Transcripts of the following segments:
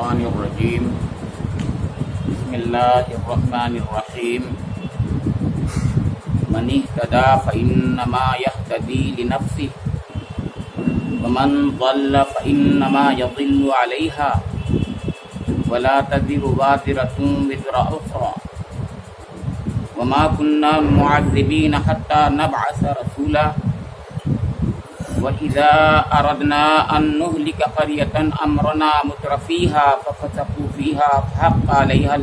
الشیطان الرجیم بسم اللہ الرحمن الرحیم من اهتدى فإنما يهتدي لنفسه ومن ضل فإنما يضل عليها ولا تزر وازرة وزر أخرى وما كنا معذبين حتى نبعث رسولا وإذا أردنا أن نهلك قرية أمرنا مترفيها ففسقوا فيها فحق عليها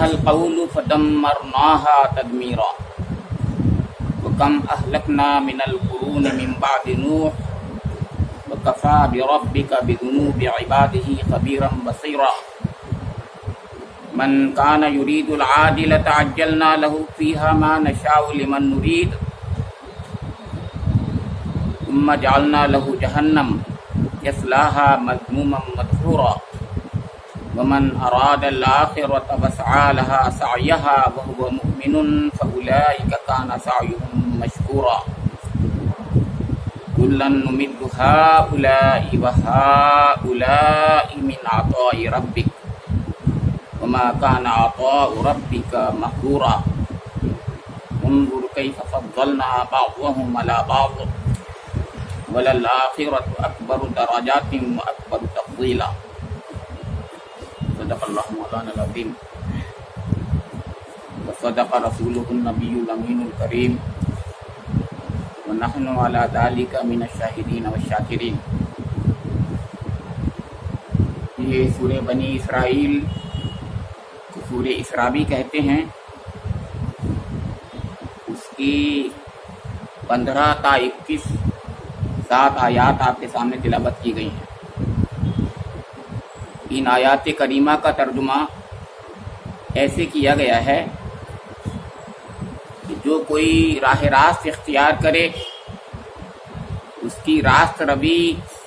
القول فدمرناها تدميرا وكم أهلكنا من القرون من بعد نوح وكفى بربك بذنوب عباده خبيرا بصيرا من كان يريد العاجلة عجلنا له فيها ما نشاء لمن نريد ثم جعلنا له جهنم يصلاها مذموما مدحورا ومن أراد الآخرة وسعى لها سعيها وهو مؤمن فأولئك كان سعيهم مشكورا كلا نمد هؤلاء وهؤلاء من عطاء ربك وما كان عطاء ربك محظورا انظر كيف فضلنا بعضهم على بعض وللآخرة أكبر درجات وأكبر تفضيلا صدق الله مولانا العظيم وصدق رسوله النبي الأمين الكريم ونحن على ذلك من الشاهدين والشاكرين. یہ سورہ بنی اسرائیل سورہ اسراء بھی کہتے ہیں. اس کی 15 تا 21 7 آیات آپ کے سامنے تلاوت کی گئی ہیں. ان آیات کریمہ کا ترجمہ ایسے کیا گیا ہے کہ جو کوئی راہ راست اختیار کرے اس کی راست روی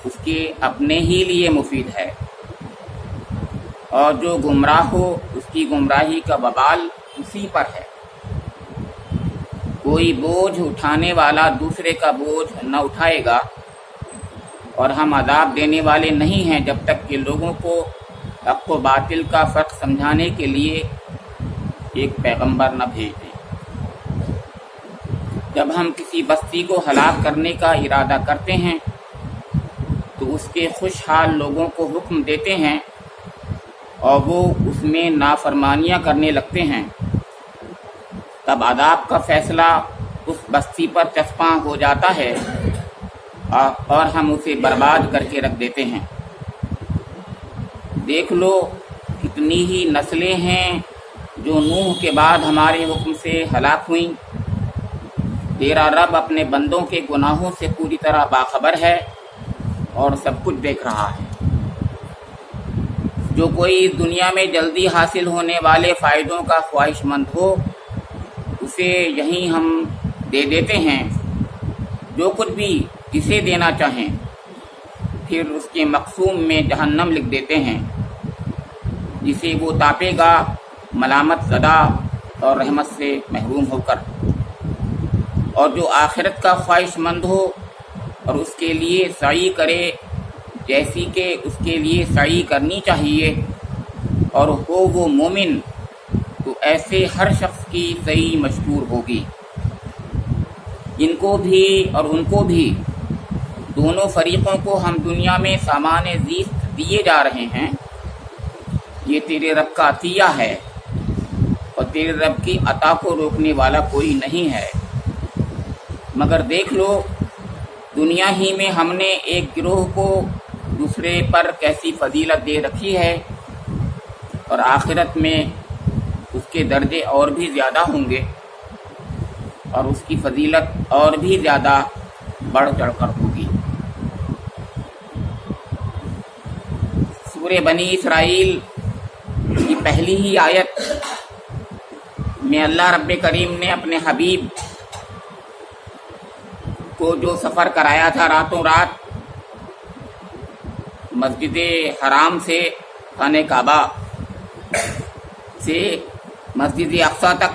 اس کے اپنے ہی لیے مفید ہے، اور جو گمراہ ہو اس کی گمراہی کا وبال اسی پر ہے. کوئی بوجھ اٹھانے والا دوسرے کا بوجھ نہ اٹھائے گا، اور ہم عذاب دینے والے نہیں ہیں جب تک کہ لوگوں کو حق و باطل کا فرق سمجھانے کے لیے ایک پیغمبر نہ بھیج دیں. جب ہم کسی بستی کو ہلاک کرنے کا ارادہ کرتے ہیں تو اس کے خوشحال لوگوں کو حکم دیتے ہیں اور وہ اس میں نافرمانیاں کرنے لگتے ہیں. تب عذاب کا فیصلہ اس بستی پر چسپاں ہو جاتا ہے اور ہم اسے برباد کر کے رکھ دیتے ہیں. دیکھ لو کتنی ہی نسلیں ہیں جو نوح کے بعد ہمارے حکم سے ہلاک ہوئیں. تیرا رب اپنے بندوں کے گناہوں سے پوری طرح باخبر ہے اور سب کچھ دیکھ رہا ہے. جو کوئی اس دنیا میں جلدی حاصل ہونے والے فائدوں کا خواہش مند ہو اسے یہیں ہم دے دیتے ہیں جو کچھ بھی اسے دینا چاہیں، پھر اس کے مقسوم میں جہنم لکھ دیتے ہیں جسے وہ تاپے گا ملامت زدہ اور رحمت سے محروم ہو کر. اور جو آخرت کا خواہش مند ہو اور اس کے لیے سعی کرے جیسی کہ اس کے لیے سعی کرنی چاہیے اور ہو وہ مومن، تو ایسے ہر شخص کی سعی مشکور ہوگی. ان کو بھی اور ان کو بھی، دونوں فریقوں کو ہم دنیا میں سامان زیست دیے جا رہے ہیں. یہ تیرے رب کا عطیہ ہے اور تیرے رب کی عطا کو روکنے والا کوئی نہیں ہے. مگر دیکھ لو دنیا ہی میں ہم نے ایک گروہ کو دوسرے پر کیسی فضیلت دے رکھی ہے، اور آخرت میں اس کے درجے اور بھی زیادہ ہوں گے اور اس کی فضیلت اور بھی زیادہ بڑھ چڑھ کر ہوگی. سورہ بنی اسرائیل کی پہلی ہی آیت میں اللہ رب کریم نے اپنے حبیب کو جو سفر کرایا تھا راتوں رات مسجد حرام سے خانہ کعبہ سے مسجد اقصیٰ تک،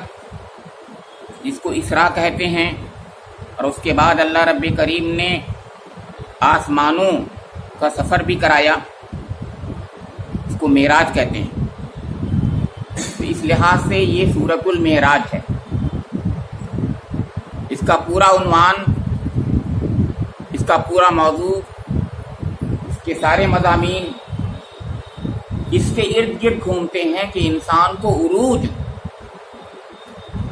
جس کو اسراء کہتے ہیں، اور اس کے بعد اللہ رب کریم نے آسمانوں کا سفر بھی کرایا، اس کو معراج کہتے ہیں۔ تو اس لحاظ سے یہ سورۃ المعراج ہے۔ اس کا پورا عنوان، اس کا پورا موضوع، اس کے سارے مضامین اس کے ارد گرد گھومتے ہیں کہ انسان کو عروج،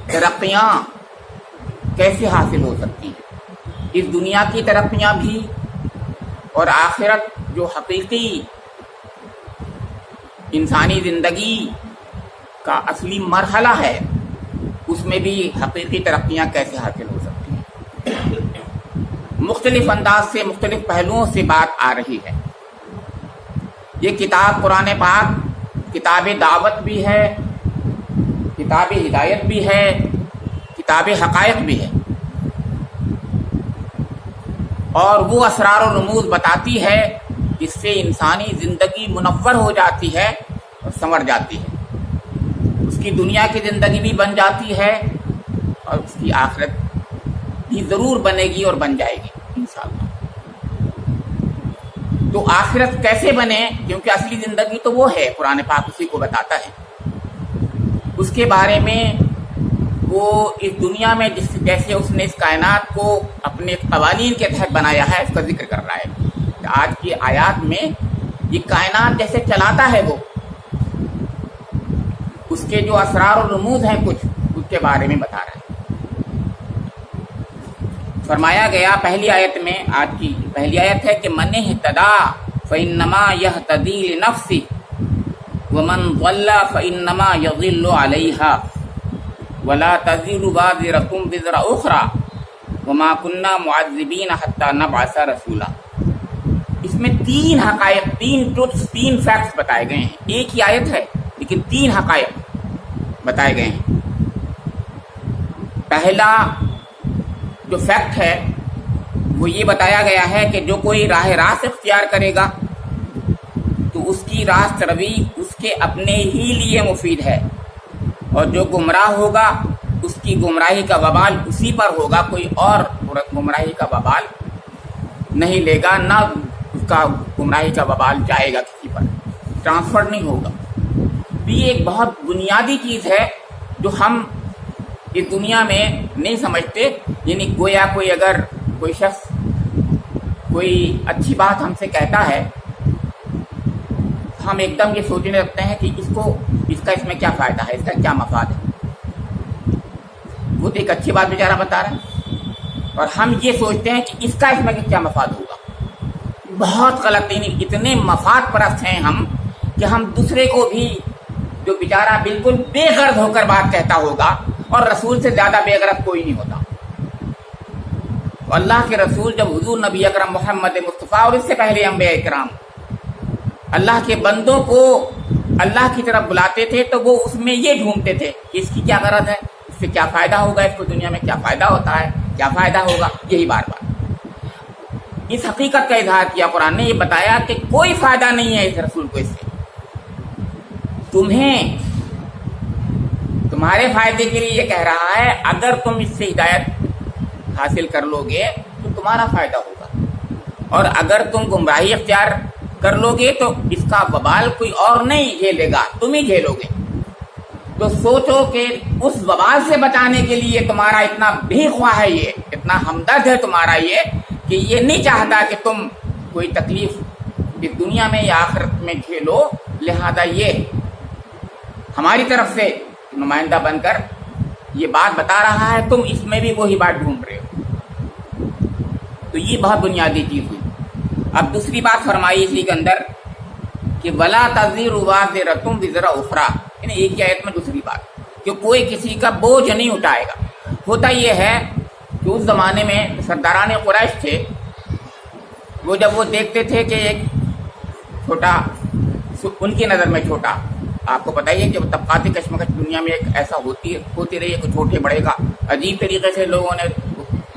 ترقیاں کیسے حاصل ہو سکتی ہیں، اس دنیا کی ترقیاں بھی اور آخرت جو حقیقی انسانی زندگی کا اصلی مرحلہ ہے، اس میں بھی حقیقی ترقیاں کیسے حاصل ہو سکتی ہیں۔ مختلف انداز سے، مختلف پہلوؤں سے بات آ رہی ہے۔ یہ کتاب قرآن پاک کتاب دعوت بھی ہے، کتاب ہدایت بھی ہے، کتاب حقائق بھی ہے، اور وہ اسرار و رموز بتاتی ہے جس سے انسانی زندگی منور ہو جاتی ہے اور سنور جاتی ہے، اس کی دنیا کی زندگی بھی بن جاتی ہے اور اس کی آخرت بھی ضرور بنے گی اور بن جائے گی انشاءاللہ۔ تو آخرت کیسے بنے، کیونکہ اصلی زندگی تو وہ ہے، قرآن پاک اسی کو بتاتا ہے۔ اس کے بارے میں وہ اس دنیا میں جیسے اس نے اس کائنات کو اپنے قوانین کے تحت بنایا ہے، اس کا ذکر کر رہا ہے۔ آج کی آیات میں یہ کائنات جیسے چلاتا ہے، وہ اس کے جو اسرار و رموز ہیں کچھ، اس کے بارے میں بتا رہا ہے۔ فرمایا گیا پہلی آیت میں، آج کی پہلی آیت ہے کہ من اہتدی فإنما یہتدی لنفسہ ومن ضل فإنما یضل علیہا ولا تزر وازرۃ وزر اخرى وما كنا معذبین حتی نبعث رسولا۔ اس میں تین حقائق، تین ٹروتھس، تین فیکٹس بتائے گئے ہیں۔ ایک ہی آیت ہے لیکن تین حقائق بتائے گئے ہیں۔ پہلا جو فیکٹ ہے وہ یہ بتایا گیا ہے کہ جو کوئی راہ راست اختیار کرے گا تو اس کی راست روی اس کے اپنے ہی لیے مفید ہے، اور جو گمراہ ہوگا اس کی گمراہی کا وبال اسی پر ہوگا، کوئی اور گمراہی کا وبال نہیں لے گا، نہ اس کا گمراہی کا وبال جائے گا کسی پر، ٹرانسفر نہیں ہوگا۔ یہ ایک بہت بنیادی چیز ہے جو ہم اس دنیا میں نہیں سمجھتے۔ یعنی گویا کوئی اگر کوئی شخص کوئی اچھی بات ہم سے کہتا ہے، ہم ایک دم یہ سوچنے لگتے ہیں کہ اس کا اس میں کیا فائدہ ہے، اس کا کیا مفاد ہے۔ وہ تو ایک اچھی بات بیچارہ بتا رہا ہے، اور ہم یہ سوچتے ہیں کہ اس کا اس میں کیا مفاد ہوگا۔ بہت غلط، اتنے مفاد پرست ہیں ہم کہ ہم دوسرے کو بھی، جو بیچارہ بالکل بے غرض ہو کر بات کہتا ہوگا، اور رسول سے زیادہ بے غرض کوئی نہیں ہوتا۔ اللہ کے رسول جب حضور نبی اکرم محمد مصطفیٰ اور اس سے پہلے انبیاء اکرام اللہ کے بندوں کو اللہ کی طرف بلاتے تھے، تو وہ اس میں یہ ڈھونڈتے تھے کہ اس کی کیا غرض ہے، اس سے کیا فائدہ ہوگا، اس کو دنیا میں کیا فائدہ ہوتا ہے، کیا فائدہ ہوگا، یہی بار بار اس حقیقت کا اظہار کیا۔ قرآن نے یہ بتایا کہ کوئی فائدہ نہیں ہے اس رسول کو، اس سے تمہارے فائدے کے لیے یہ کہہ رہا ہے، اگر تم اس سے ہدایت حاصل کر لو گے تو تمہارا فائدہ ہوگا، اور اگر تم گمراہی اختیار کر لو گے تو اس کا وبال کوئی اور نہیں جھیلے گا، تم ہی جھیلو گے۔ تو سوچو کہ اس وبال سے بچانے کے لیے تمہارا اتنا بھی خواہ ہے، یہ اتنا ہمدرد ہے تمہارا یہ، کہ یہ نہیں چاہتا کہ تم کوئی تکلیف اس دنیا میں یا آخرت میں جھیلو، لہذا یہ ہماری طرف سے نمائندہ بن کر یہ بات بتا رہا ہے، تم اس میں بھی وہی بات ڈھونڈ رہے ہو۔ تو یہ بہت بنیادی چیز ہوئی۔ اب دوسری بات فرمائی اسی کے اندر کہ ولا تزر وازرۃ وزر اخرى، یعنی ایک ہی آیت میں دوسری بات کہ کوئی کسی کا بوجھ نہیں اٹھائے گا۔ ہوتا یہ ہے کہ اس زمانے میں سرداران قریش تھے، وہ جب وہ دیکھتے تھے کہ ایک چھوٹا، ان کی نظر میں چھوٹا، آپ کو پتہ ہی ہے کہ طبقاتی کشمکش دنیا میں ایک ایسا ہوتی رہی ہے کہ چھوٹے بڑے کا عجیب طریقے سے لوگوں نے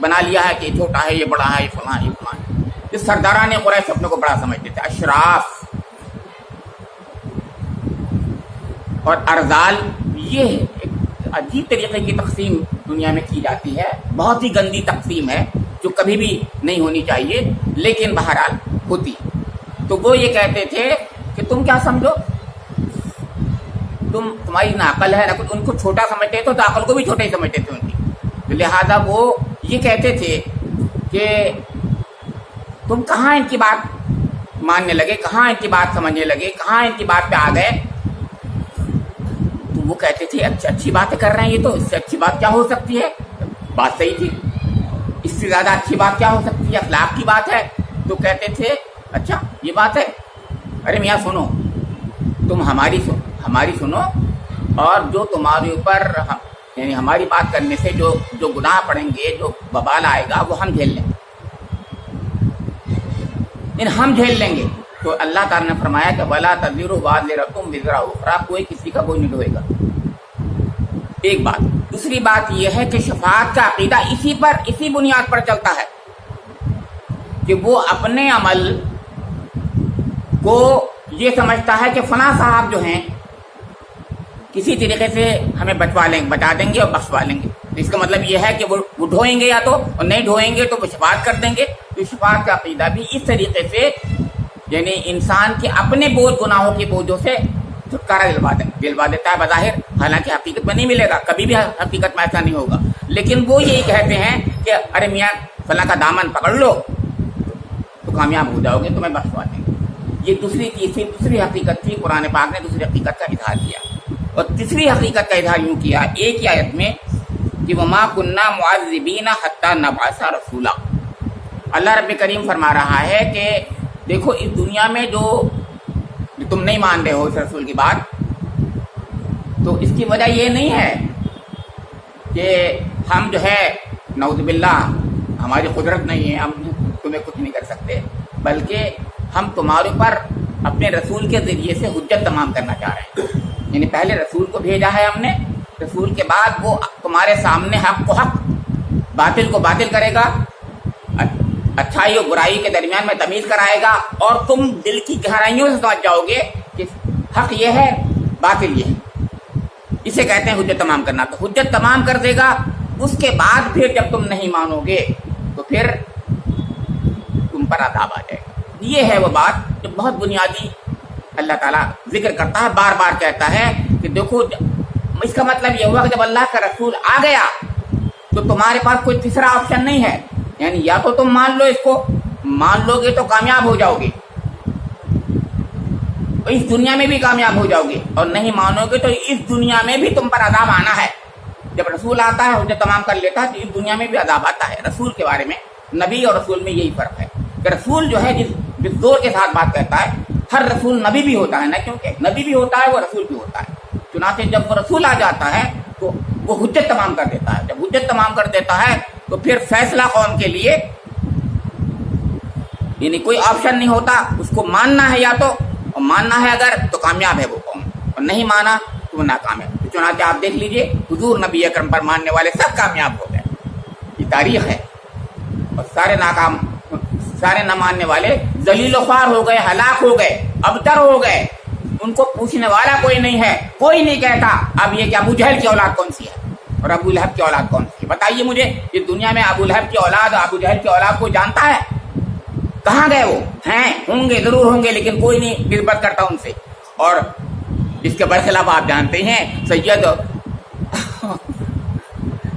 بنا لیا ہے کہ یہ چھوٹا ہے، یہ بڑا ہے، یہ فلاں ہے، یہ فلاں ہے۔ اس سرداران قریش اپنے کو بڑا سمجھتے تھے، اشراف اور ارذال، یہ ایک عجیب طریقے کی تقسیم دنیا میں کی جاتی ہے، بہت ہی گندی تقسیم ہے جو کبھی بھی نہیں ہونی چاہیے، لیکن بہرحال ہوتی۔ تو وہ یہ کہتے تھے کہ تم کیا سمجھو، تمہاری نہ عقل ہے نہ کچھ. ان کو چھوٹا سمجھتے تو عقل کو بھی چھوٹا ہی سمجھتے تھے ان کی. لہذا وہ یہ کہتے تھے کہ تم کہاں ان کی بات ماننے لگے، کہاں ان کی بات سمجھنے لگے، کہاں ان کی بات پہ آ گئے. تو وہ کہتے تھے اچھی باتیں کر رہے ہیں یہ، تو اس سے اچھی بات کیا ہو سکتی ہے. بات صحیح تھی، اس سے زیادہ اچھی بات کیا ہو سکتی ہے، اخلاق کی بات ہے. تو کہتے تھے اچھا یہ بات ہے، ارے میاں سنو، تم ہماری سنو، اور جو تمہارے اوپر یعنی ہماری بات کرنے سے جو گناہ پڑیں گے، جو وبال آئے گا، وہ ہم جھیل لیں گے، ہم جھیل لیں گے. تو اللہ تعالیٰ نے فرمایا کہ وَلَا تَزِرُ وَازِرَةٌ وِزْرَ أُخْرَىٰ، کوئی کسی کا کوئی نہیں ڈھوئے گا. ایک بات. دوسری بات یہ ہے کہ شفاعت کا عقیدہ اسی بنیاد پر چلتا ہے کہ وہ اپنے عمل کو یہ سمجھتا ہے کہ فلاں صاحب جو ہیں کسی طریقے سے ہمیں بچا دیں گے اور بخشوا لیں گے. اس کا مطلب یہ ہے کہ وہ ڈھوئیں گے یا تو، اور نہیں ڈھوئیں گے تو وہ شفاعت کر دیں گے. تو شفاعت کا عقیدہ بھی اس طریقے سے یعنی انسان کے اپنے بوجھ، گناہوں کے بوجھوں سے چھٹکارا دلوا دیتا ہے بظاہر، حالانکہ حقیقت میں نہیں ملے گا، کبھی بھی حقیقت میں ایسا نہیں ہوگا. لیکن وہ یہی کہتے ہیں کہ ارے میاں فلاں کا دامن پکڑ لو تو کامیاب ہو جاؤ گے، تمہیں بخشوا دیں گے. یہ دوسری حقیقت تھی. قرآن پاک نے دوسری حقیقت کا اظہار کیا. اور تیسری حقیقت کا اظہار یوں کیا ایک ہی آیت میں کہ وَمَا كُنَّا مُعَذِّبِينَ حَتَّى نَبْعَثَ رَسُولًا. اللہ رب کریم فرما رہا ہے کہ دیکھو اس دنیا میں جو تم نہیں مان رہے ہو اس رسول کی بات، تو اس کی وجہ یہ نہیں ہے کہ ہم جو ہے نعوذ باللہ ہماری قدرت نہیں ہے، ہم تمہیں کچھ نہیں کر سکتے، بلکہ ہم تمہارے اوپر اپنے رسول کے ذریعے سے حجت تمام کرنا چاہ رہے ہیں. یعنی پہلے رسول کو بھیجا ہے ہم نے، رسول کے بعد وہ تمہارے سامنے حق کو حق، باطل کو باطل کرے گا، اچھائی اور برائی کے درمیان میں تمیز کرائے گا، اور تم دل کی گہرائیوں سے سمجھ جاؤ گے کہ حق یہ ہے، باطل یہ ہے. اسے کہتے ہیں حجت تمام کرنا. تو حجت تمام کر دے گا، اس کے بعد پھر جب تم نہیں مانو گے تو پھر تم پر عذاب آ جائے گا. یہ ہے وہ بات جو بہت بنیادی اللہ تعالیٰ ذکر کرتا ہے، بار بار کہتا ہے کہ دیکھو اس کا مطلب یہ ہوا کہ جب اللہ کا رسول آ گیا تو تمہارے پاس کوئی تیسرا آپشن نہیں ہے. یعنی یا تو تم مان لو، اس کو مان لو گے تو کامیاب ہو جاؤ گے، اس دنیا میں بھی کامیاب ہو جاؤ گے، اور نہیں مانو گے تو اس دنیا میں بھی تم پر عذاب آنا ہے. جب رسول آتا ہے حجت تمام کر لیتا ہے تو اس دنیا میں بھی عذاب آتا ہے. رسول کے بارے میں نبی اور رسول میں یہی فرق ہے کہ رسول جو ہے جس زور کے ساتھ بات کرتا ہے، ہر رسول نبی بھی ہوتا ہے نا، کیونکہ نبی بھی ہوتا ہے وہ رسول بھی ہوتا ہے. چنانچہ جب وہ رسول آ جاتا ہے تو وہ حجت تمام کر دیتا ہے. جب حجت تمام کر دیتا ہے تو پھر فیصلہ قوم کے لیے یعنی کوئی آپشن نہیں ہوتا، اس کو ماننا ہے یا تو، اور ماننا ہے اگر تو کامیاب ہے وہ قوم، اور نہیں مانا تو وہ ناکامیاب. چنانچہ آپ دیکھ لیجئے حضور نبی اکرم پر ماننے والے سب کامیاب ہو گئے، یہ تاریخ ہے. اور سارے نہ ماننے والے ذلیل و خوار ہو گئے، ہلاک ہو گئے، ابتر ہو گئے. ان کو پوچھنے والا کوئی نہیں ہے، کوئی نہیں کہتا اب یہ کہ ابو جہل کی اولاد کون سی ہے اور ابو لہب کی اولاد کون سی ہے. بتائیے مجھے، اس دنیا میں ابو لہب کی اولاد اور ابو جہل کی اولاد کو جانتا ہے؟ کہاں گئے وہ؟ ہیں، ہوں گے، ضرور ہوں گے، لیکن کوئی نہیں نسبت کرتا ان سے. اور اس کے برخلاف آپ جانتے ہیں سید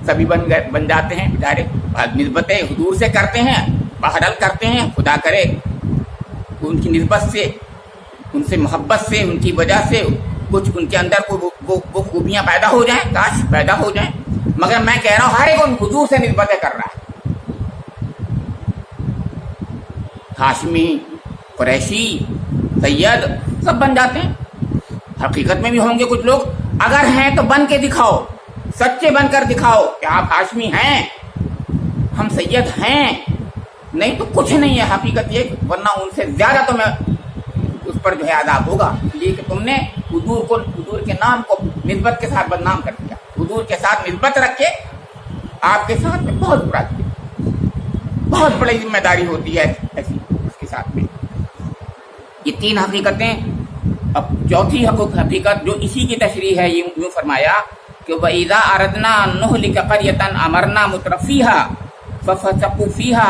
سبھی بن جاتے ہیں بیچارے، نسبتیں حضور سے کرتے ہیں، بہرحال کرتے ہیں. خدا کرے ان کی نسبت سے، ان سے محبت سے، ان کی وجہ سے کچھ ان کے اندر وہ خوبیاں پیدا ہو جائیں، کاش پیدا ہو جائیں. مگر میں کہہ رہا ہوں ہر ایک ان حضور سے نسبتیں کر رہا ہے. ہاشمی، قریشی، سید سب بن جاتے ہیں. حقیقت میں بھی ہوں گے کچھ لوگ، اگر ہیں تو بن کے دکھاؤ، سچے بن کر دکھاؤ کہ آپ ہاشمی ہیں، ہم سید ہیں. نہیں تو کچھ نہیں ہے حقیقت یہ، ورنہ ان سے زیادہ تو میں اس پر جو ہے عذاب ہوگا. اس لیے کہ تم نے حضور کے نام کو نسبت کے ساتھ بدنام کر دیا. حضور کے ساتھ نسبت رکھے، آپ کے ساتھ میں بہت برا کیا، بہت بڑی ذمہ داری ہوتی ہے ایسی اس کے ساتھ میں. یہ تین حقیقتیں. اب چوتھی حقیقت جو اسی کی تشریح ہے، یوں فرمایا کہ وَإِذَا أَرَدْنَا أَن نُهْلِكَ قَرْيَةً أَمَرْنَا مُتْرَفِيهَا فَفَسَقُوا فِيهَا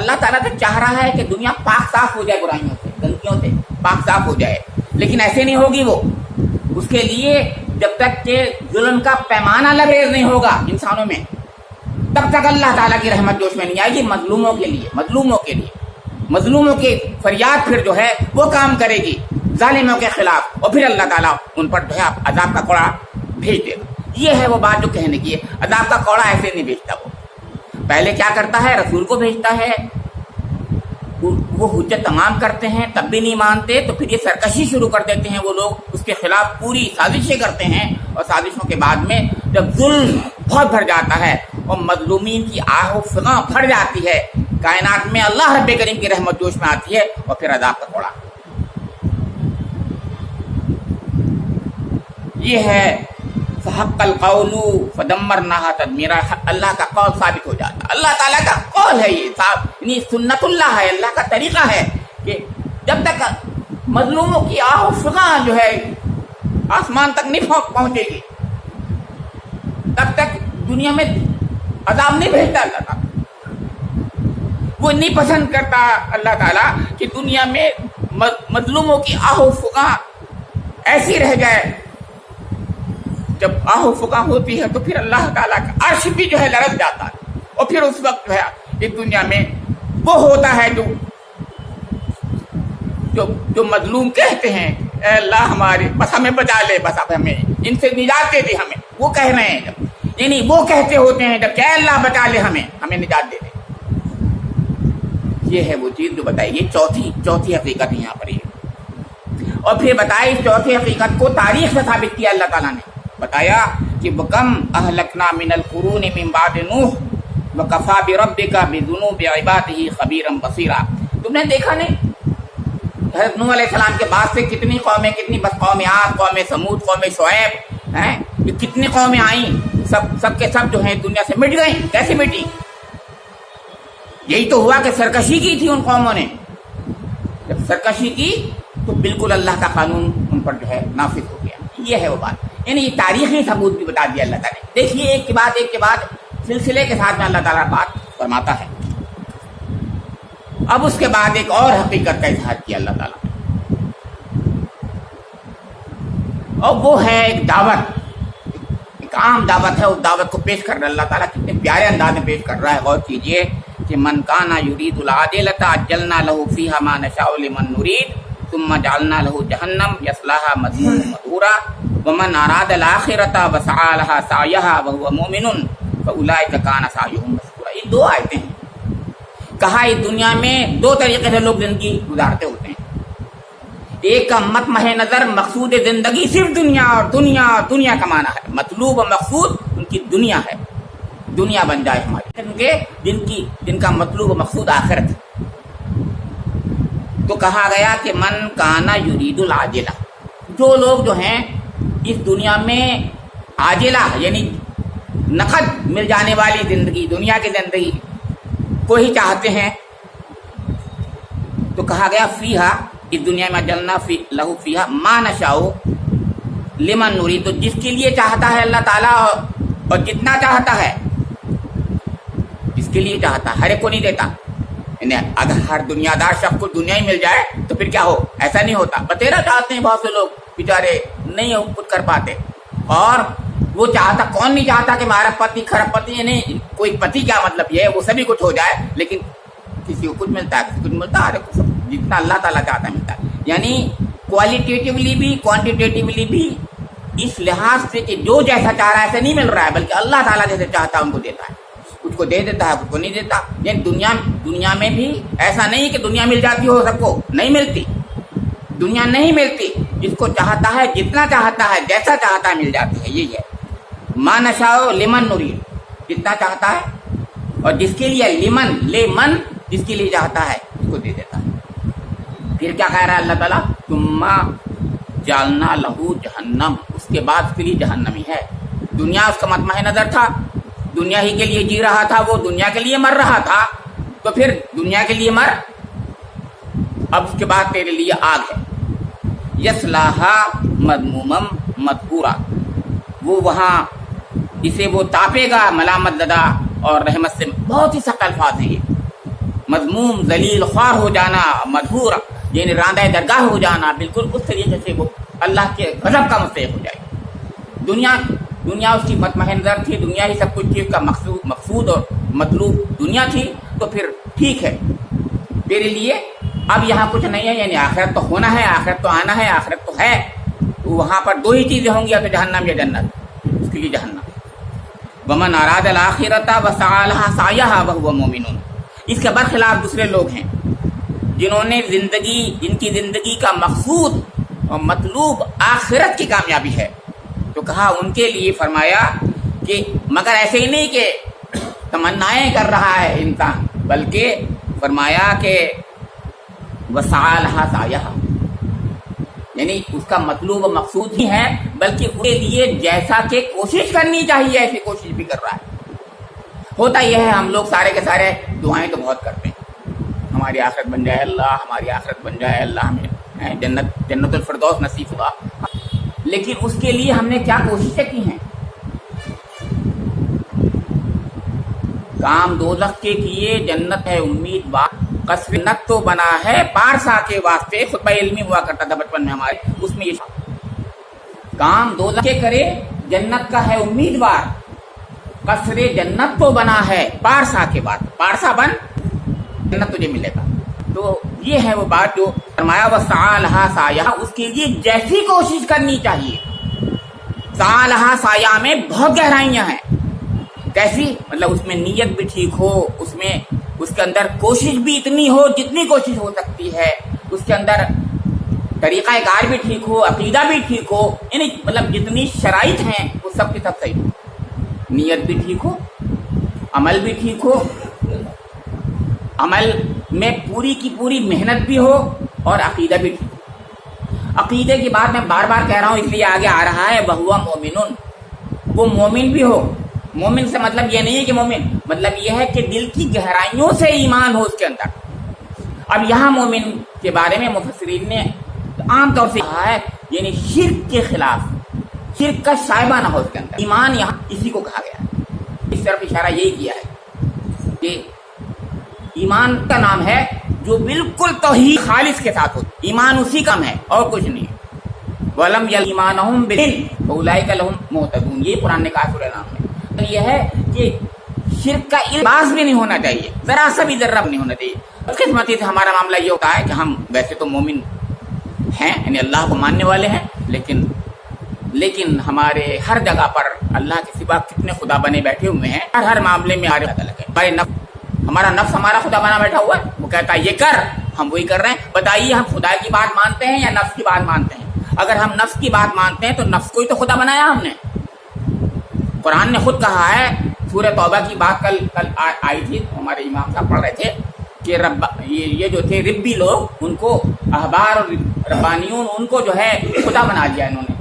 اللہ تعالیٰ تو چاہ رہا ہے کہ دنیا پاک صاف ہو جائے برائیوں سے، گندگیوں سے پاک صاف ہو جائے، لیکن ایسے نہیں ہوگی وہ. اس کے لیے جب تک کہ ظلم کا پیمانہ لبریز نہیں ہوگا انسانوں میں، تب تک اللہ تعالیٰ کی رحمت جوش میں نہیں آئے گی. مظلوموں کے لیے مظلوموں کی فریاد پھر جو ہے وہ کام کرے گی ظالموں کے خلاف، اور پھر اللہ تعالیٰ ان پر جو ہے عذاب کا کوڑا بھیج دے گا. یہ ہے وہ بات جو کہنے کی ہے. عذاب کا کوڑا ایسے نہیں بھیجتا، وہ پہلے کیا کرتا ہے، رسول کو بھیجتا ہے، وہ حجت تمام کرتے ہیں تب بھی نہیں مانتے، تو پھر یہ سرکشی شروع کر دیتے ہیں وہ لوگ، اس کے خلاف پوری سازشیں کرتے ہیں، اور سازشوں کے بعد میں جب ظلم بہت بڑھ جاتا ہے اور مظلومین کی آہ و فغاں پھٹ جاتی ہے کائنات میں، اللہ رب کریم کی رحمت جوش میں آتی ہے، اور پھر عذاب کا کوڑا. یہ ہے فحق القول فدمرناها تدمیرا. اللہ کا قول ثابت ہو جاتا، اللہ تعالیٰ کا قول ہے، یہ یعنی سنت اللہ ہے، اللہ کا طریقہ ہے کہ جب تک مظلوموں کی آہ و فغاں جو ہے آسمان تک نہیں پہنچے گی تب تک دنیا میں عذاب نہیں بھیجتا اللہ تعالیٰ. وہ نہیں پسند کرتا اللہ تعالیٰ کہ دنیا میں مظلوموں کی آہ و فغاں ایسی رہ جائے. جب آہ و فغاں ہوتی ہے تو پھر اللہ تعالیٰ کا عرش بھی جو ہے لرز جاتا ہے، اور پھر اس وقت جو ہے اس دنیا میں وہ ہوتا ہے جو مظلوم کہتے ہیں اے اللہ ہمارے بس ہمیں بچا لے، بس اب ہمیں ان سے نجات دے دے. ہمیں وہ کہہ رہے ہیں جب، یعنی وہ کہتے ہوتے ہیں جب کہ اے اللہ بچا لے، ہمیں نجات دے دے. یہ ہے وہ چیز جو بتائی، یہ چوتھی حقیقت یہاں پر ہے. اور پھر بتائی اس چوتھی حقیقت کو تاریخ سے ثابت کیا اللہ تعالیٰ نے. بتایا کہ وَكَمْ أَهْلَكْنَا مِنَ الْقُرُونِ مِنْ بَعْدِ نُوحٍ وَكَفَى بِرَبِّكَ بِذُنُوبِ عِبَادِهِ خَبِيرًا بَصِيرًا. تم نے دیکھا نہیں حضرت نوح علیہ السلام کے بعد سے کتنی قومیں، کتنی بس قوم عاد، قوم سمود، قوم شعیب ہیں، کتنی قومیں آئیں، سب کے سب جو ہیں دنیا سے مٹ گئیں. کیسے مٹی؟ یہی تو ہوا کہ سرکشی کی تھی ان قوموں نے. جب سرکشی کی تو بالکل اللہ کا قانون ان پر جو ہے نافذ ہو گیا. یہ ہے وہ بات، یعنی یہ تاریخی ثبوت بھی بتا دیا اللہ تعالیٰ نے. دیکھیے ایک کے بعد سلسلے کے ساتھ میں اللہ تعالیٰ بات فرماتا ہے. اب اس کے بعد ایک اور حقیقت کا اظہار کیا اللہ تعالیٰ نے، اور وہ ہے ایک دعوت، ایک عام دعوت ہے. اس دعوت کو پیش کر رہا ہے اللہ تعالیٰ، کتنے پیارے انداز میں پیش کر رہا ہے. غور کیجئے کہ من کان یرید العاجلۃ عجلنا لہ فیہا ما نشاء لمن نرید ثم جعلنا لہ جہنم یصلاھا مذموما مدحورا ومن اراد الآخرۃ وسعی لہا سعیھا وہو مؤمن فاولئک کان سعیھم مشکورا. یہ دو آیتیں ہیں. کہا اس دنیا میں دو طریقے سے لوگ زندگی گزارتے ہوتے ہیں. ایک کا مطمح نظر مقصود زندگی صرف دنیا اور دنیا کمانا ہے. مطلوب و مقصود ان کی دنیا ہے، دنیا بن جائے ہماری، جن کا مطلوب و مقصود آخرت ہے. تو کہا گیا کہ من کانا یرید العاجلہ، جو لوگ جو ہیں اس دنیا میں عاجلہ یعنی نقد مل جانے والی زندگی، دنیا کی زندگی کو ہی چاہتے ہیں، تو کہا گیا فیہا، اس دنیا میں جلنا لہو فیہا ما نشاء لمن نرید، تو جس کے لیے چاہتا ہے اللہ تعالیٰ اور جتنا چاہتا ہے، جس کے لیے چاہتا ہے، ہر ایک کو نہیں دیتا. یعنی اگر ہر دنیا دار شخص کو دنیا ہی مل جائے تو پھر کیا ہو؟ ایسا نہیں ہوتا. بتیرا چاہتے ہیں بہت سے لوگ بیچارے نہیں کچھ کر پاتے. اور وہ چاہتا، کون نہیں چاہتا کہ ہمارا پتی خراب پتی، نہیں کوئی پتی کیا مطلب یہ ہے وہ سبھی کچھ ہو جائے، لیکن کسی کو کچھ ملتا ہے، کسی کو کچھ ملتا ہے، جتنا اللہ تعالیٰ چاہتا ہے ملتا ہے. یعنی کوالٹیٹیولی بھی کوانٹیٹیولی بھی اس لحاظ سے کہ جو جیسا چاہ رہا ہے ایسا نہیں مل رہا ہے، بلکہ اللہ تعالیٰ جیسے چاہتا ہے ان کو دیتا ہے. کچھ کو دے دیتا ہے، کچھ کو نہیں دیتا. یعنی دنیا میں بھی ایسا نہیں کہ دنیا مل جاتی ہو سب کو، نہیں ملتی. دنیا نہیں ملتی، جس کو چاہتا ہے، جتنا چاہتا ہے، جیسا چاہتا ہے مل جاتی ہے. یہی ہے ما نشاء لمن نرید، جتنا چاہتا ہے، اور جس کے لیے لمن جس کے لیے چاہتا ہے اس کو دے دیتا ہے. پھر کیا کہہ رہا ہے اللہ تعالیٰ؟ ثم جعلنا لہو جہنم، اس کے بعد اس کے لیے جہنم ہی ہے. دنیا اس کا مطمح نظر تھا، دنیا ہی کے لیے جی رہا تھا، وہ دنیا کے لیے مر رہا تھا، تو پھر دنیا کے لیے مر. اب اس کے بعد تیرے لیے آگ ہے، یصلاھا مذموما مدحورا، وہ وہاں اسے وہ تاپے گا ملامت زدہ اور رحمت سے. بہت ہی سخت الفاظ ہیں یہ. مذموم ذلیل خوار ہو جانا، مدحور یعنی راندہ درگاہ ہو جانا، بالکل اس طریقے سے وہ اللہ کے غضب کا مستحق ہو جائے۔ دنیا اس کی مطمئن نظر تھی، دنیا ہی سب کچھ تھی، اس کا مقصود اور مطلوب دنیا تھی، تو پھر ٹھیک ہے میرے لیے اب یہاں کچھ نہیں ہے، یعنی آخرت تو ہونا ہے، آخرت تو آنا ہے، آخرت تو ہے، وہاں پر دو ہی چیزیں ہوں گی، یا تو جہنم یا جنت، اس کے لیے جہنم۔ ومن اراد الاخرۃ وسعى لها سعيها وهو مؤمن، اس کے برخلاف دوسرے لوگ ہیں جن کی زندگی کا مقصود اور مطلوب آخرت کی کامیابی ہے، تو کہا ان کے لیے فرمایا کہ مگر ایسے ہی نہیں کہ تمنائیں کر رہا ہے انسان، بلکہ فرمایا کہ وسعى لها سعيها، یعنی اس کا مطلوب و مقصود ہی ہے، بلکہ اس کے لیے جیسا کہ کوشش کرنی چاہیے ایسی کوشش بھی کر رہا ہے۔ ہوتا یہ ہے ہم لوگ سارے کے سارے دعائیں تو بہت کرتے ہیں، ہماری آخرت بن جائے اللہ، ہماری آخرت بن جائے اللہ، ہمیں جنت الفردوس نصیب ہوا، لیکن اس کے لیے ہم نے کیا کوششیں کی ہیں؟ کام دوزخ کے کیے، جنت ہے امیدوار، قصر جنت تو بنا ہے پارسا کے واسطے، خطبہ علمی ہوا کرتا تھا بچپن میں ہمارے، اس میں یہ کام دوزخ کے کرے، جنت کا ہے امیدوار، قصر جنت تو بنا ہے پارسا کے بعد، پارسا بن جنت تجھے ملے گا۔ تو یہ ہے وہ بات جو فرمایا وسعى لها سعيها، اس کے لیے جیسی کوشش کرنی چاہیے۔ سعى لها سعيها میں بہت گہرائیاں ہیں، کیسی؟ مطلب اس میں نیت بھی ٹھیک ہو، اس میں اس کے اندر کوشش بھی اتنی ہو جتنی کوشش ہو سکتی ہے، اس کے اندر طریقہ کار بھی ٹھیک ہو، عقیدہ بھی ٹھیک ہو، یعنی مطلب جتنی شرائط ہیں وہ سب کے سب صحیح ہو، نیت بھی ٹھیک ہو، عمل بھی ٹھیک ہو، عمل میں پوری کی پوری محنت بھی ہو، اور عقیدہ بھی ٹھیک ہو۔ عقیدے کی بات میں بار بار کہہ رہا ہوں اس لیے آگے آ رہا ہے، وہو مومن، وہ مومن بھی ہو۔ مومن سے مطلب یہ نہیں ہے کہ مومن، مطلب یہ ہے کہ دل کی گہرائیوں سے ایمان ہو اس کے اندر۔ اب یہاں مومن کے بارے میں مفسرین نے عام طور سے کہا ہے، یعنی شرک کے خلاف، شرک کا شائبہ نہ ہو اس کے اندر، ایمان یہاں اسی کو کہا گیا ہے، اس طرف اشارہ یہی کیا ہے کہ ایمان کا نام ہے جو بالکل توحید خالص کے ساتھ ہو، ایمان اسی کا ہے اور کچھ نہیں ہے۔ وَلَمْ يَلْ إِيمَانَهُمْ بِالْعِلْمِ فَأُولَٰئِكَ لَهُمْ مُهْتَدُونَ، یہ قرآن نے کہا سورہ نام میں، یہ ہے کہ شرک کا علم بھی نہیں ہونا چاہیے، ذرا سا بھی ذرہ نہیں ہونا چاہیے۔ بدقسمتی سے ہمارا معاملہ یہ ہوتا ہے کہ ہم ویسے تو مومن ہیں، یعنی اللہ کو ماننے والے ہیں، لیکن ہمارے ہر جگہ پر اللہ کے سوا کتنے خدا بنے بیٹھے ہوئے ہیں، ہر معاملے میں ہمارا نفس ہمارا خدا بنا بیٹھا ہوا ہے، وہ کہتا ہے یہ کر، ہم وہی کر رہے ہیں۔ بتائیے ہم خدا کی بات مانتے ہیں یا نفس کی بات مانتے ہیں؟ اگر ہم نفس کی بات مانتے ہیں تو نفس کو ہی تو خدا بنایا ہم نے۔ قرآن نے خود کہا ہے، سورہ توبہ کی بات کل آئی تھی، ہمارے امام صاحب پڑھ رہے تھے کہ یہ جو تھے ربی لوگ، ان کو احبار اور ربانیون، ان کو جو ہے خدا بنا دیا انہوں نے،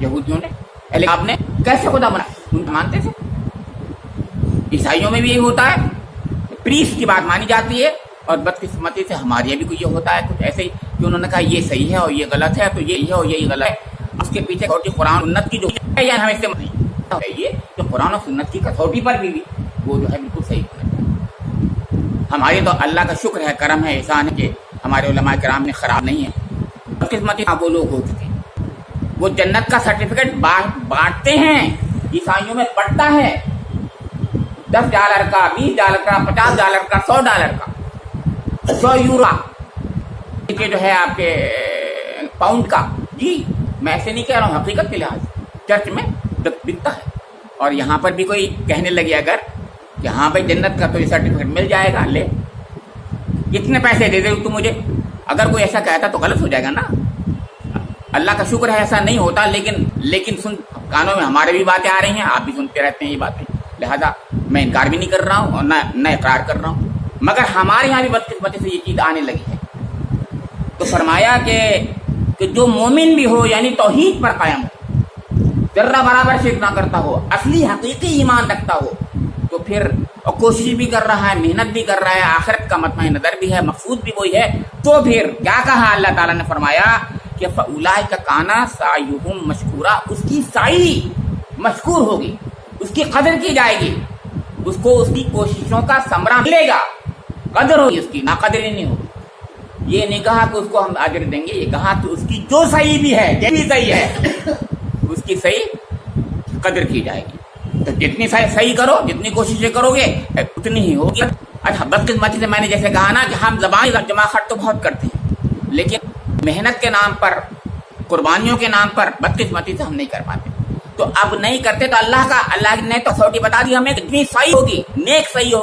یہودیوں نے۔ آپ نے کیسے خدا بنا؟ ان کو مانتے تھے۔ عیسائیوں میں بھی یہی ہوتا ہے، پریس کی بات مانی جاتی ہے، اور بدقسمتی سے ہمارے بھی کوئی یہ ہوتا ہے کچھ ایسے ہی کہ انہوں نے کہا یہ صحیح ہے اور یہ غلط ہے، تو یہ ہے اور یہی غلط ہے۔ اس کے پیچھے قرآن سنت کی جو ہے، یا ہمیں سے نہیں چاہیے کہ قرآن و سنت کی کسوٹی پر بھی وہ جو ہے بالکل صحیح ہونا چاہیے۔ ہماری تو اللہ کا شکر ہے، کرم ہے، احسان ہے کہ ہمارے علماء کرام نے خراب نہیں ہے۔ بدقسمتی وہ لوگ ہو چکے، وہ جنت کا سرٹیفکیٹ بانٹتے ہیں، عیسائیوں میں پڑتا ہے $10 کا، $20 کا، $50 کا، $100 کا، €100 کے جو ہے آپ کے پاؤنڈ کا۔ جی میں ایسے نہیں کہہ رہا ہوں، حقیقت کے لحاظ چرچ میں بکتا ہے۔ اور یہاں پر بھی کوئی کہنے لگے اگر کہ ہاں بھائی جنت کا تو یہ سرٹیفکیٹ مل جائے گا، لے اتنے پیسے دے دے تو مجھے، اگر کوئی ایسا کہتا تو غلط ہو جائے گا نا۔ اللہ کا شکر ہے ایسا نہیں ہوتا، لیکن سن کانوں میں ہمارے بھی باتیں آ رہی ہیں، آپ بھی سنتے رہتے ہیں یہ باتیں، لہذا میں انکار بھی نہیں کر رہا ہوں اور نہ اقرار کر رہا ہوں، مگر ہمارے یہاں بھی بدقسمتی سے یہ چیز آنے لگی ہے۔ تو فرمایا کہ جو مومن بھی ہو، یعنی توحید پر قائم ہو، ذرہ برابر شرک نہ کرتا ہو، اصلی حقیقی ایمان رکھتا ہو، تو پھر کوشش بھی کر رہا ہے، محنت بھی کر رہا ہے، آخرت کا مطمئن نظر بھی ہے، مقصود بھی وہی ہے، تو پھر کیا کہا اللہ تعالیٰ نے؟ فرمایا کہ فَأُولَٰئِکَ کَانَ سَعْیُهُم مَشْکُورًا، اس کی سعی مشکور ہوگی، اس کی قدر کی جائے گی، اس کو اس کی کوششوں کا ثمرہ ملے گا۔ قدر ہوگی اس کی، ناقدری نہیں ہوگی۔ یہ نہیں کہا کہ اس کو ہم اجر دیں گے، یہ کہا کہ اس کی جو صحیح بھی ہے، جو بھی صحیح ہے، اس کی صحیح قدر کی جائے گی۔ تو جتنی صحیح کرو، جتنی کوششیں کرو گے اتنی ہی ہوگی۔ اچھا، بدقسمتی سے میں نے جیسے کہا نا کہ ہم زبانی جمع خط تو بہت کرتے ہیں، لیکن محنت کے نام پر، قربانیوں کے نام پر بدقسمتی سے ہم نہیں کر پاتے۔ تو اب نہیں کرتے تو اللہ نے تو سوٹی بتا دی ہمیں، جتنی صحیح ہوگی، نیک صحیح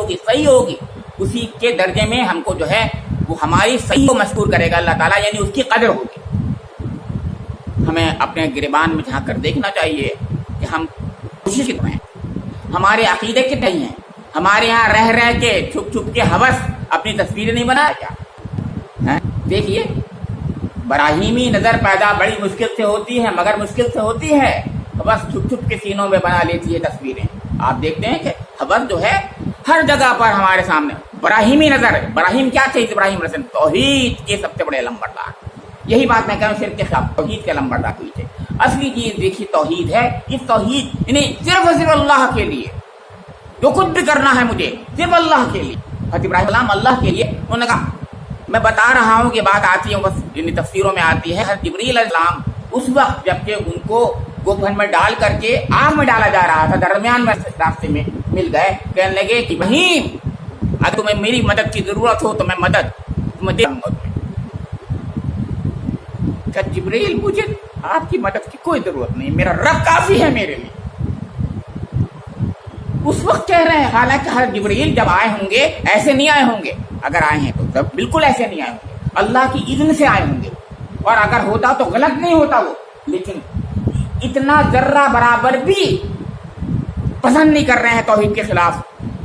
ہوگی اسی کے درجے میں ہم کو جو ہے وہ ہماری صحیح کو مشکور کرے گا اللہ تعالیٰ، یعنی اس کی قدر ہوگی۔ ہمیں اپنے گریبان میں جھانک کر دیکھنا چاہیے کہ ہم کوشش کتنے ہیں، ہمارے عقیدے کتنے ہیں، ہمارے یہاں رہ کے چھپ کے ہوس اپنی تصویریں نہیں بنایا کیا؟ دیکھیے، براہیمی نظر پیدا بڑی مشکل سے ہوتی ہے، مگر مشکل سے ہوتی ہے، بس چھپ کے سینوں میں بنا لیتی ہے تصویریں۔ آپ دیکھتے ہیں کہ حبس جو ہے ہر جگہ پر ہمارے سامنے براہیمی نظر ہے۔ براہیم کیا چیز؟ ابراہیم رسول توحید کے سب سے بڑے علمبردار۔ یہی بات میں کہہ رہا ہوں، شرک کے خلاف توحید کے علمبردار ہوئی ہے۔ اصلی چیز دیکھیے توحید ہے، اس توحید یعنی صرف اور صرف اللہ کے لیے، جو کچھ بھی کرنا ہے مجھے صرف اللہ کے لیے۔ حضرت ابراہیم السلام اللہ کے لیے، انہوں نے کہا، میں بتا رہا ہوں کہ بات آتی ہے بس یعنی تفسیروں میں آتی ہے، حضرت جبریل علیہ السلام اس وقت جبکہ ان کو گوبھن میں ڈال کر کے آگ میں ڈالا جا رہا تھا، درمیان میں راستے میں مل گئے، کہنے لگے کہ ابراہیم اگر تمہیں میری مدد کی ضرورت ہو تو میں مدد تمہیں دے دوں گا۔ کہ جبریل مجھے آپ کی مدد کی کوئی ضرورت نہیں، میرا رب کافی ہے میرے لیے۔ اس وقت کہہ رہے ہیں، حالانکہ حضرت جبریل جب آئے ہوں گے ایسے نہیں آئے ہوں گے، اگر آئے ہیں تو بالکل ایسے نہیں آئے ہوں گے، اللہ کی اذن سے آئے ہوں گے، اور اگر ہوتا تو غلط نہیں ہوتا وہ، لیکن اتنا ذرہ برابر بھی پسند نہیں کر رہے ہیں توحید کے خلاف۔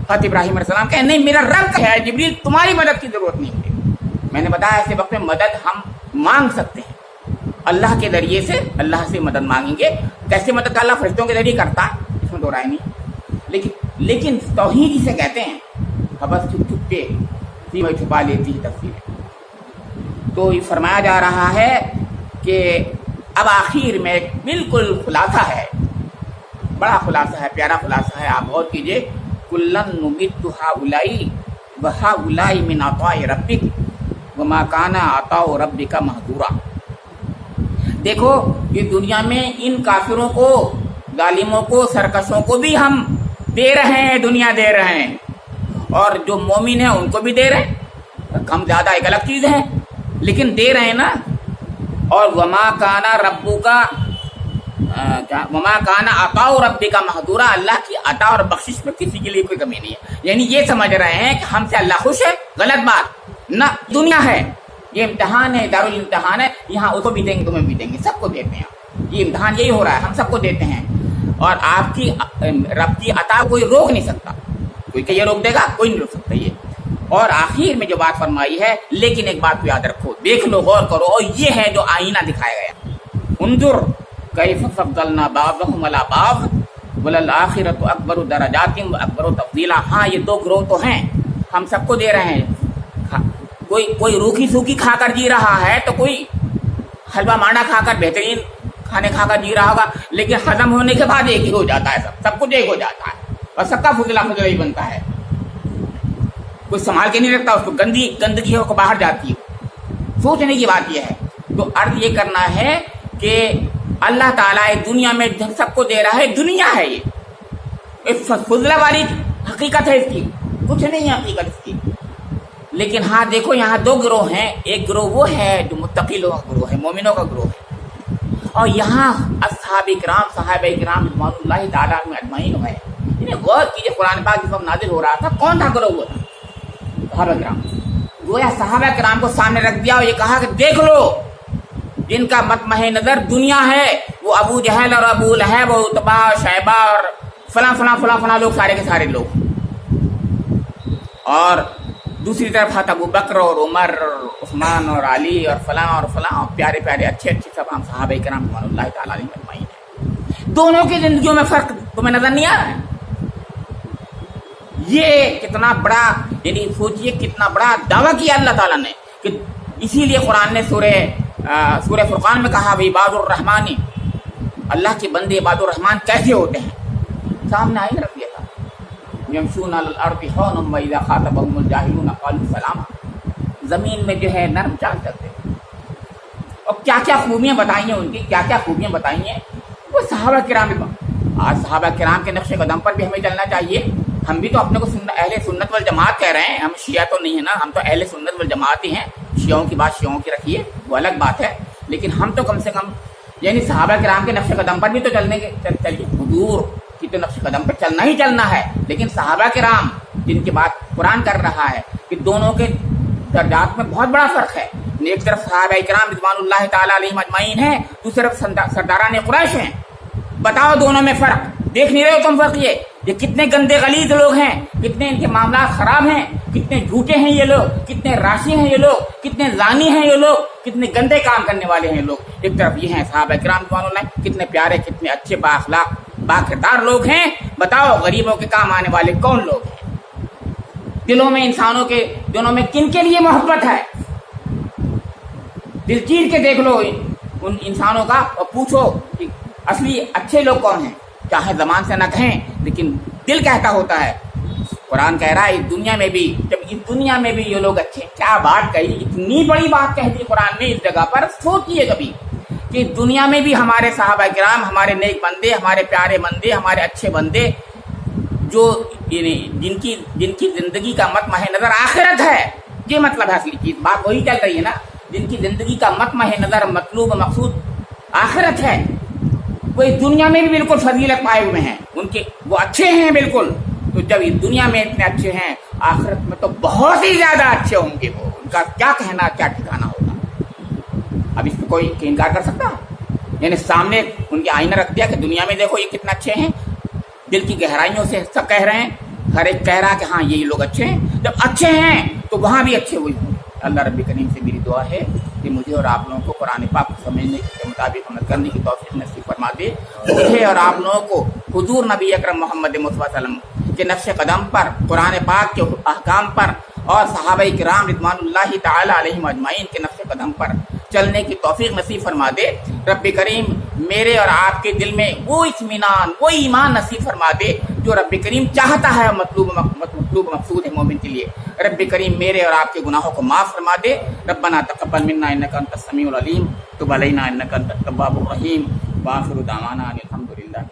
حضرت ابراہیم علیہ السلام کہے نہیں، میرا رب ہے جبریل، تمہاری مدد کی ضرورت نہیں ہے۔ میں نے بتایا ایسے وقت میں مدد ہم مانگ سکتے ہیں اللہ کے ذریعے سے، اللہ سے مدد مانگیں گے۔ کیسے مدد کا؟ اللہ فرشتوں کے ذریعے کرتا ہے، اس میں دو رائے نہیں، لیکن توحید اسے کہتے ہیں بس چھپ کے سینے چھپا لیتی ہے تفسیریں۔ تو یہ فرمایا جا رہا ہے کہ اب آخر میں ایک بالکل خلاصہ ہے، بڑا خلاصہ ہے، پیارا خلاصہ ہے، آپ غور کیجئے۔ کلن نمد ہؤلاء وہؤلاء من عطاء ربک وما کان عطاء ربک محظورا۔ دیکھو اس دنیا میں ان کافروں کو، ظالموں کو، سرکشوں کو بھی ہم دے رہے ہیں، دنیا دے رہے ہیں، اور جو مومن ہیں ان کو بھی دے رہے ہیں، کم زیادہ ایک الگ چیز ہے، لیکن دے رہے ہیں نا۔ اور وما کانا ربک وما کانا عطاء ربک محظورا، اللہ کی عطا اور بخشش میں کسی کے لیے کوئی کمی نہیں ہے۔ یعنی یہ سمجھ رہے ہیں کہ ہم سے اللہ خوش ہے، غلط بات نہ، دنیا ہے، یہ امتحان ہے، دارالامتحان ہے، یہاں اس کو بھی دیں گے، تمہیں بھی دیں گے، سب کو دیتے ہیں۔ یہ امتحان یہی ہو رہا ہے، ہم سب کو دیتے ہیں، اور آپ کی رب کی عطا کوئی روک نہیں سکتا، کوئی کہ یہ روک دے گا، کوئی نہیں روک سکتا یہ۔ اور آخر میں جو بات فرمائی ہے، لیکن ایک بات کو یاد رکھو، دیکھ لو، غور کرو، اور یہ ہے جو آئینہ دکھایا گیا۔ انظر کیف فضلنا بعضهم علی بعض وللآخرۃ اکبر درجات واکبر تفضیلا۔ ہاں یہ دو گروہ تو ہیں، ہم سب کو دے رہے ہیں، کوئی روکھی سوکھی کھا کر جی رہا ہے، تو کوئی حلوہ مانڈا کھا کر، بہترین کھانے کھا کر جی رہا ہوگا، لیکن ختم ہونے کے بعد ایک ہی ہو جاتا ہے، سب کچھ ایک ہو جاتا ہے، اور سب کا فضلہ ہی بنتا ہے، کوئی سنبھال کے نہیں رکھتا اس کو، گندگی ہو کو باہر جاتی ہے۔ سوچنے کی بات یہ ہے، تو عرض یہ کرنا ہے کہ اللہ تعالیٰ دنیا میں سب کو دے رہا ہے، دنیا ہے یہ فضلہ والی حقیقت ہے، اس کی کچھ نہیں ہے حقیقت اس کی۔ لیکن ہاں دیکھو یہاں دو گروہ ہیں، ایک گروہ وہ ہے جو متقی لوگوں کا گروہ ہے، مومنوں کا گروہ ہے، اور یہاں اصحاب کرام، صحابہ کرام رضوان اللہ تعالیٰ اجمعین ہے۔ غور کیجیے، قرآن پاک جب نازل ہو رہا تھا کون تھا گروہ؟ وہ تھا صحابہ کرام۔ گویا صحابہ کرام کو سامنے رکھ دیا اور یہ کہا کہ دیکھ لو، جن کا مطمح نظر دنیا ہے وہ ابو جہل اور ابو لہب اور عتبہ اور شیبہ اور فلاں فلاں فلاں فلاں لوگ، سارے کے سارے لوگ، اور دوسری طرف حضرت ابو بکر اور عمر اور عثمان اور علی اور فلاں اور فلاں، پیارے پیارے اچھے اچھے سب ہم صحابہ کرام رضوان اللہ تعالیٰ علیہم اجمعین ہیں۔ دونوں کی زندگیوں میں فرق تمہیں نظر نہیں آ رہا ہے؟ یہ کتنا بڑا، یعنی سوچئے کتنا بڑا دعویٰ کیا اللہ تعالیٰ نے، کہ اسی لیے قرآن نے سورہ فرقان میں کہا عباد الرحمن، اللہ کے بندے عباد الرحمن کیسے ہوتے ہیں، سامنے آئینہ رکھ دیا تھا۔ یمشون علی الارض حونا واذا خاطبهم الجاہلون قالوا سلاما، زمین میں جو ہے نرم چال کرتے ہیں. اور کیا کیا خوبیاں بتائی ہیں ان کی، کیا کیا خوبیاں بتائی ہیں وہ صحابہ کرام. آج صحابہ کرام کے نقش قدم پر بھی ہمیں چلنا چاہیے. ہم بھی تو اپنے کو اہل سنت والجماعت کہہ رہے ہیں، ہم شیعہ تو نہیں ہے نا، ہم تو اہل سنت والجماعت ہی ہیں. شیعوں کی بات شیعوں کی رکھیے، وہ الگ بات ہے، لیکن ہم تو کم سے کم یعنی صحابہ کرام کے نقش قدم پر بھی تو چلیے. حضور کی تو نقش قدم پر چلنا ہی چلنا ہے، لیکن صحابہ کرام جن کی بات قرآن کر رہا ہے کہ دونوں کے درجات میں بہت بڑا فرق ہے. ایک طرف صحابہ کرام رضوان اللہ تعالیٰ علیہم اجمعین ہیں، دوسری طرف سرداران قریش ہیں. بتاؤ دونوں میں فرق، دیکھ نہیں رہے ہو تم فرق؟ یہ کتنے گندے غلیظ لوگ ہیں، کتنے ان کے معاملات خراب ہیں، کتنے جھوٹے ہیں یہ لوگ، کتنے راشی ہیں یہ لوگ، کتنے زانی ہیں یہ لوگ، کتنے گندے کام کرنے والے ہیں یہ لوگ. ایک طرف یہ ہیں صحابہ کرام رضوان اللہ، کتنے پیارے، کتنے اچھے، با اخلاق، با کردار لوگ ہیں. بتاؤ غریبوں کے کام آنے والے کون لوگ ہیں؟ دلوں میں انسانوں کے دونوں میں کن کے لیے محبت ہے؟ دل چیر کے دیکھ لو ان انسانوں کا اور پوچھو کہ اصلی اچھے لوگ کون ہیں. چاہے زبان سے نہ کہیں لیکن دل کہتا ہوتا ہے. قرآن کہہ رہا ہے اس دنیا میں بھی، جب اس دنیا میں بھی یہ لوگ اچھے. کیا بات کہی، اتنی بڑی بات کہہ دی قرآن نے اس جگہ پر. سوچیے کبھی کہ دنیا میں بھی ہمارے صحابہ کرام، ہمارے نیک بندے، ہمارے پیارے بندے، ہمارے اچھے بندے، جو جن کی زندگی کا مطمع نظر آخرت ہے. یہ مطلب ہے اصلی چیز، بات وہی چل رہی ہے نا. جن کی زندگی کا مطمع نظر، مطلوب مقصود آخرت ہے، وہ اس دنیا میں بھی بالکل فضیلت پائے ہوئے ہیں. وہ اچھے ہیں بالکل. تو جب اس دنیا میں اتنے اچھے ہیں، آخرت میں تو بہت ہی زیادہ اچھے ہوں گے. وہ ان کا کیا کہنا، کیا ٹھکانا ہوگا. اب اس پہ کوئی انکار کر سکتا؟ یعنی سامنے ان کے آئینہ رکھ دیا کہ دنیا میں دیکھو یہ کتنا اچھے ہیں. دل کی گہرائیوں سے سب کہہ رہے ہیں، ہر ایک کہہ رہا کہ ہاں یہ لوگ اچھے ہیں. جب اچھے ہیں تو وہاں بھی اچھے ہوئے ہوں. اللہ رب کریم سے میری دعا ہے کہ مجھے اور آپ لوگوں کو قرآن پاک کو سمجھنے کے مطابق عمل کرنے کی توفیق نصیب فرما دے. مجھے اور آپ لوگوں کو حضور نبی اکرم محمد مصطفیٰ صلی اللہ علیہ وسلم کے نقش قدم پر، قرآن پاک کے احکام پر اور صحابہ کرام رضوان اللہ تعالی علیہم اجمعین کے نقش قدم پر چلنے کی توفیق نصیب فرما دے. رب کریم میرے اور آپ کے دل میں وہ اطمینان، وہ ایمان نصیب فرما دے جو رب کریم چاہتا ہے، مطلوب مقصود ہے مومن کے لیے. رب کریم میرے اور آپ کے گناہوں کو معاف فرما دے. ربنا تقبل منا انک انت السمیع العلیم، تب علینا انک انت التواب الرحیم. وآخر دعوانا ان الحمد للہ.